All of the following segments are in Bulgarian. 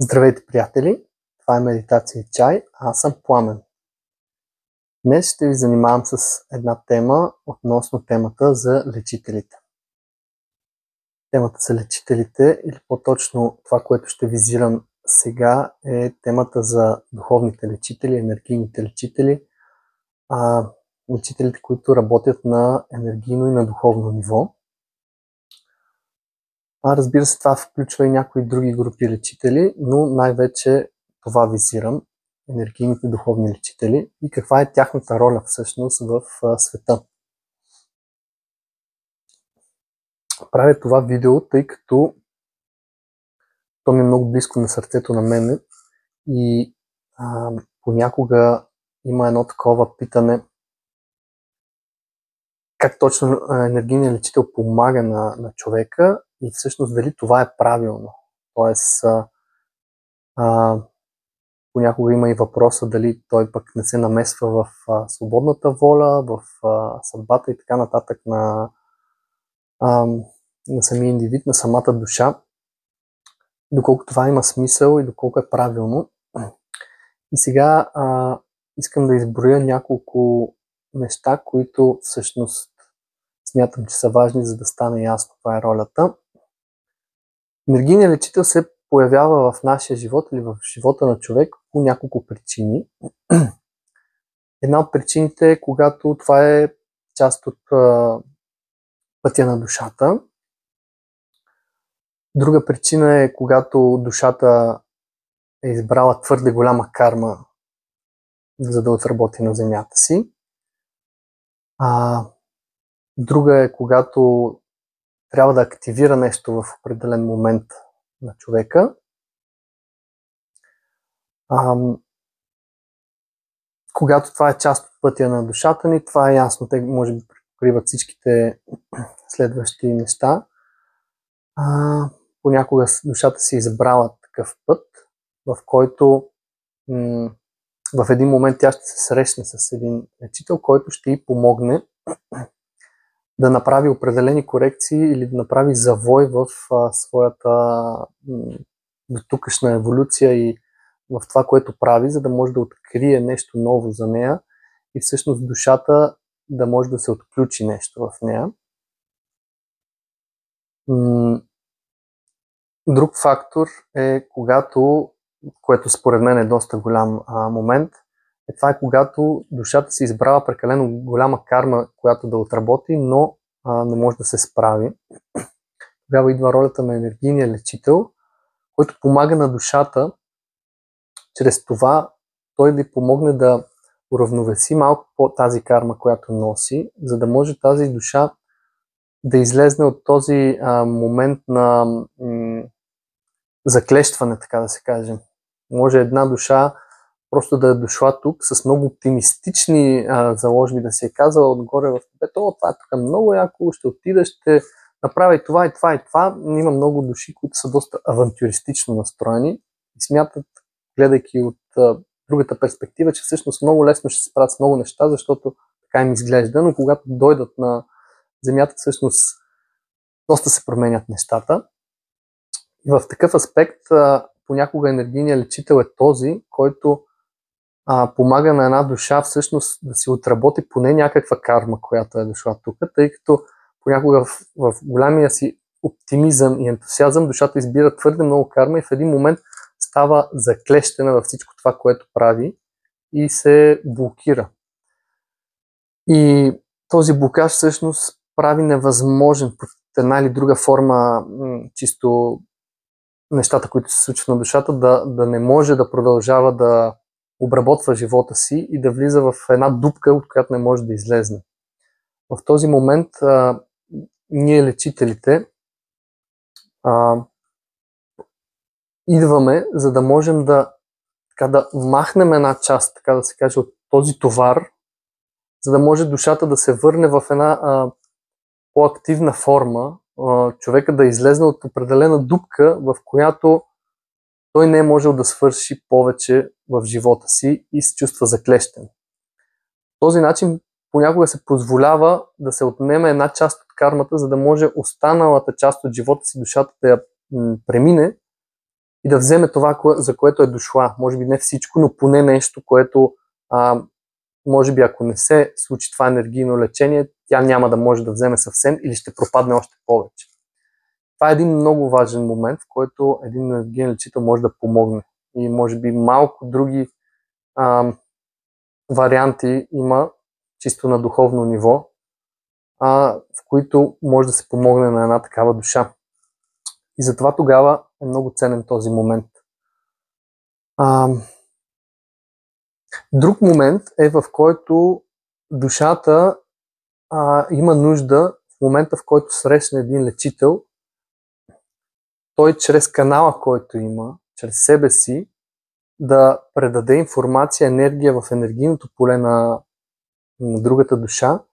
Здравейте, приятели! Това е Медитация и чай, а аз съм Пламен. Днес ще ви занимавам с една тема относно темата за лечителите. Темата за лечителите, или по-точно това, което ще визирам сега, е темата за духовните лечители, енергийните лечители, лечителите, които работят на енергийно и на духовно ниво. Разбира се, това включва и някои други групи лечители, но най-вече това визирам – енергийните духовни лечители и каква е тяхната роля всъщност в света. Правя това видео, тъй като то ми е много близко на сърцето на мене и понякога има едно такова питане как точно енергийният лечител помага на човека и всъщност дали това е правилно. Тоест, понякога има и въпроса дали той пък не се намесва в свободната воля, в съдбата и така нататък на самия индивид, на самата душа, доколко това има смисъл и доколко е правилно. И сега искам да изброя няколко неща, които всъщност смятам, че са важни, за да стане ясно каква е ролята. Енергийният лечител се появява в нашия живот или в живота на човек по няколко причини. Една от причините е, когато това е част от пътя на душата. Друга причина е, когато душата е избрала твърде голяма карма, за да отработи на земята си. Друга е, когато трябва да активира нещо в определен момент на човека. Когато това е част от пътя на душата ни, това е ясно. Те може би покриват всичките следващи неща. Понякога душата си избрала такъв път, в който в един момент тя ще се срещне с един лечител, който ще й помогне да направи определени корекции или да направи завой в своята дотукашна еволюция и в това, което прави, за да може да открие нещо ново за нея и всъщност душата да може да се отключи нещо в нея. Друг фактор е когато, което според мен е доста голям момент, това е когато душата си избрала прекалено голяма карма, която да отработи, но не може да се справи. Тогава идва ролята на енергийния лечител, който помага на душата, чрез това той да помогне да уравновеси малко по тази карма, която носи, за да може тази душа да излезне от този момент на заклещване, така да се каже. Може една душа просто да е дошла тук с много оптимистични заложби, да си е казала отгоре в небето: това е тук много яко, ще отида, ще направя и това, и това, и това. Има много души, които са доста авантюристично настроени и смятат, гледайки от другата перспектива, че всъщност много лесно ще се справят с много неща, защото така им изглежда, но когато дойдат на земята, всъщност доста се променят нещата. И в такъв аспект понякога енергийният лечител е този, който помага на една душа всъщност да си отработи поне някаква карма, която е дошла тук, тъй като понякога в голямия си оптимизъм и ентусиазъм душата избира твърде много карма и в един момент става заклещена във всичко това, което прави и се блокира. И този блокаж всъщност прави невъзможен под една или друга форма чисто нещата, които се случват на душата, да не може да продължава да обработва живота си и да влиза в една дупка, от която не може да излезне. В този момент ние лечителите идваме, за да можем да махнем една част, така да се каже, от този товар, за да може душата да се върне в една по-активна форма, човека да излезне от определена дупка, в която той не е можел да свърши повече в живота си и се чувства заклещен. По този начин понякога се позволява да се отнеме една част от кармата, за да може останалата част от живота си, душата, да я премине и да вземе това, за което е дошла. Може би не всичко, но поне нещо, което може би ако не се случи това енергийно лечение, тя няма да може да вземе съвсем или ще пропадне още повече. Това е един много важен момент, в който един енергиен лечител може да помогне. И може би малко други варианти има чисто на духовно ниво, в които може да се помогне на една такава душа. И затова тогава е много ценен този момент. Друг момент е, в който душата има нужда, в момента в който срещне един лечител, той чрез канала, който има, чрез себе си, да предаде информация, енергия в енергийното поле на другата душа,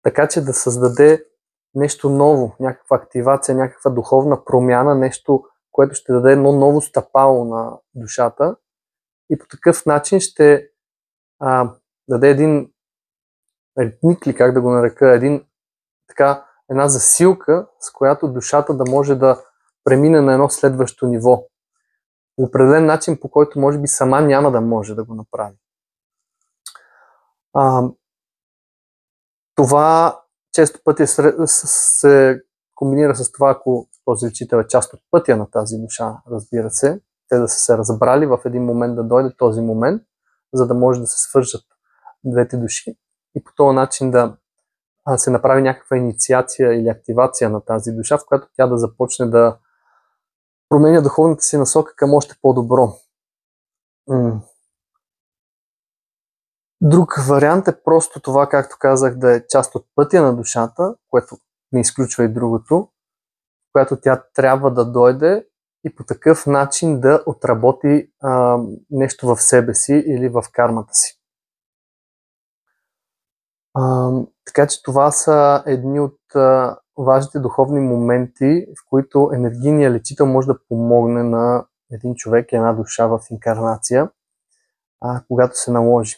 така че да създаде нещо ново, някаква активация, някаква духовна промяна, нещо, което ще даде едно ново стъпало на душата и по такъв начин ще даде един ритник, ли как да го нарека, една засилка, с която душата да може да премине на едно следващо ниво. В определен начин, по който може би сама няма да може да го направи. Това често пъти се комбинира с това, ако този лечител е част от пътя на тази душа, разбира се, те да са се разбрали в един момент да дойде този момент, за да може да се свържат двете души и по този начин да се направи някаква инициация или активация на тази душа, в която тя да започне да променя духовната си насока към още по-добро. Друг вариант е просто това, както казах, да е част от пътя на душата, което не изключва и другото, която тя трябва да дойде и по такъв начин да отработи нещо в себе си или в кармата си. Така че това са едни от важните духовни моменти, в които енергийният лечител може да помогне на един човек и една душа в инкарнация, когато се наложи.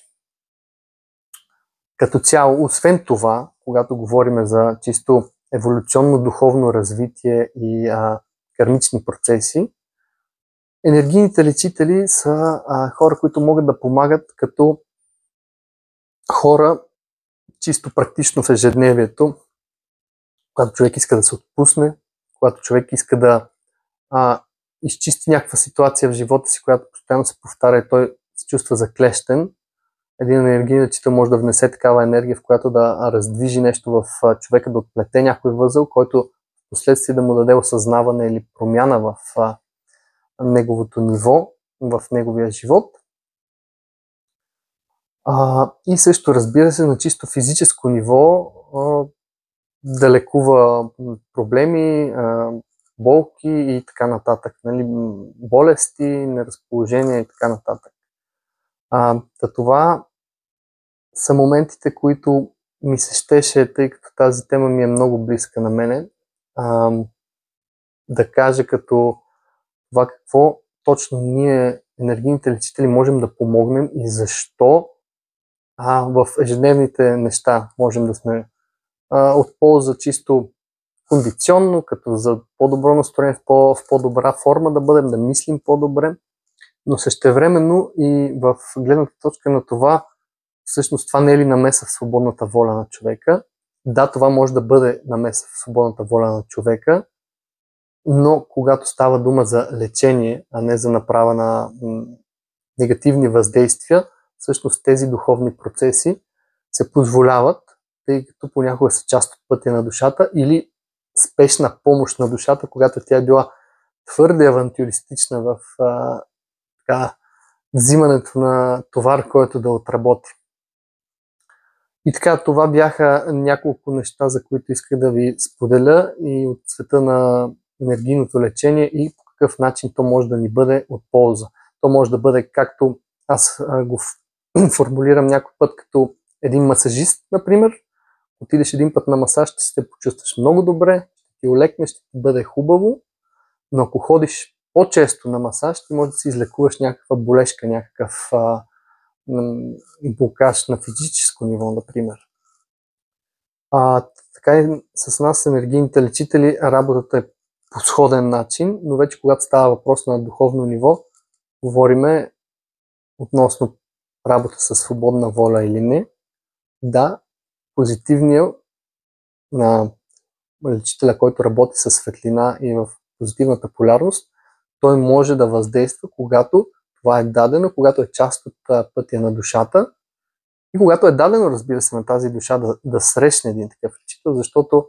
Като цяло, освен това, когато говорим за чисто еволюционно духовно развитие и кармични процеси, енергийните лечители са хора, които могат да помагат като хора чисто практично в ежедневието, когато човек иска да се отпусне, когато човек иска да изчисти някаква ситуация в живота си, която постоянно се повтаря и той се чувства заклещен. Един енергиен лечител може да внесе такава енергия, в която да раздвижи нещо в човека, да отплете някой възел, който впоследствие да му даде осъзнаване или промяна в неговото ниво, в неговия живот. И също, разбира се, на чисто физическо ниво да лекува проблеми, болки и така нататък. Болести, неразположения и така нататък. Това са моментите, които ми се щеше, тъй като тази тема ми е много близка на мене, да кажа като това какво точно ние, енергийните лечители, можем да помогнем и защо в ежедневните неща можем да сме от полза чисто кондиционно, като за по-добро настроение, в по-добра форма да бъдем, да мислим по-добре, но същевременно и в гледната точка на това, всъщност това не е ли намеса в свободната воля на човека? Да, това може да бъде намеса в свободната воля на човека, но когато става дума за лечение, а не за направа на негативни въздействия, всъщност тези духовни процеси се позволяват, тъй като понякога са част от пътя на душата или спешна помощ на душата, когато тя е била твърде авантюристична в взимането на товар, който да отработи. И така, това бяха няколко неща, за които исках да ви споделя и от света на енергийното лечение и по какъв начин то може да ни бъде от полза. То може да бъде, както аз го формулирам някой път, като един масажист, например. Отидеш един път на масаж, ще се почувстваш много добре, ще ти олекне, ще ти бъде хубаво, но ако ходиш по-често на масаж, ти може да си излекуваш някаква болешка, някакъв блокаж на физическо ниво, например. Така и с нас, енергийните лечители, работата е по сходен начин, но вече когато става въпрос на духовно ниво, говориме относно работа със свободна воля или не. Да, позитивният на лечителя, който работи със светлина и в позитивната полярност, той може да въздейства, когато това е дадено, когато е част от пътя на душата и когато е дадено, разбира се, на тази душа да срещне един такъв лечител, защото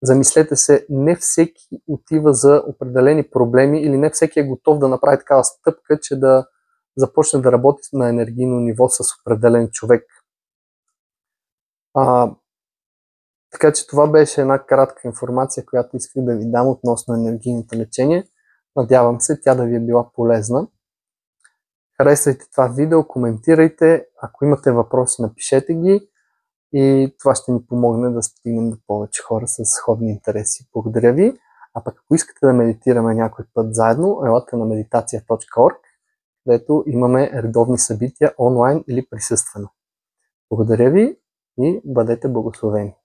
замислете се, не всеки отива за определени проблеми или не всеки е готов да направи такава стъпка, че да започне да работи на енергийно ниво с определен човек. Така че това беше една кратка информация, която исках да ви дам относно енергийното лечение. Надявам се тя да ви е била полезна. Харесвайте това видео, коментирайте. Ако имате въпроси, напишете ги и това ще ни помогне да стигнем до повече хора с сходни интереси. Благодаря ви. А пък ако искате да медитираме някой път заедно, елате на meditacija.org, където имаме редовни събития онлайн или присъствено. Благодаря ви и бъдете благословени!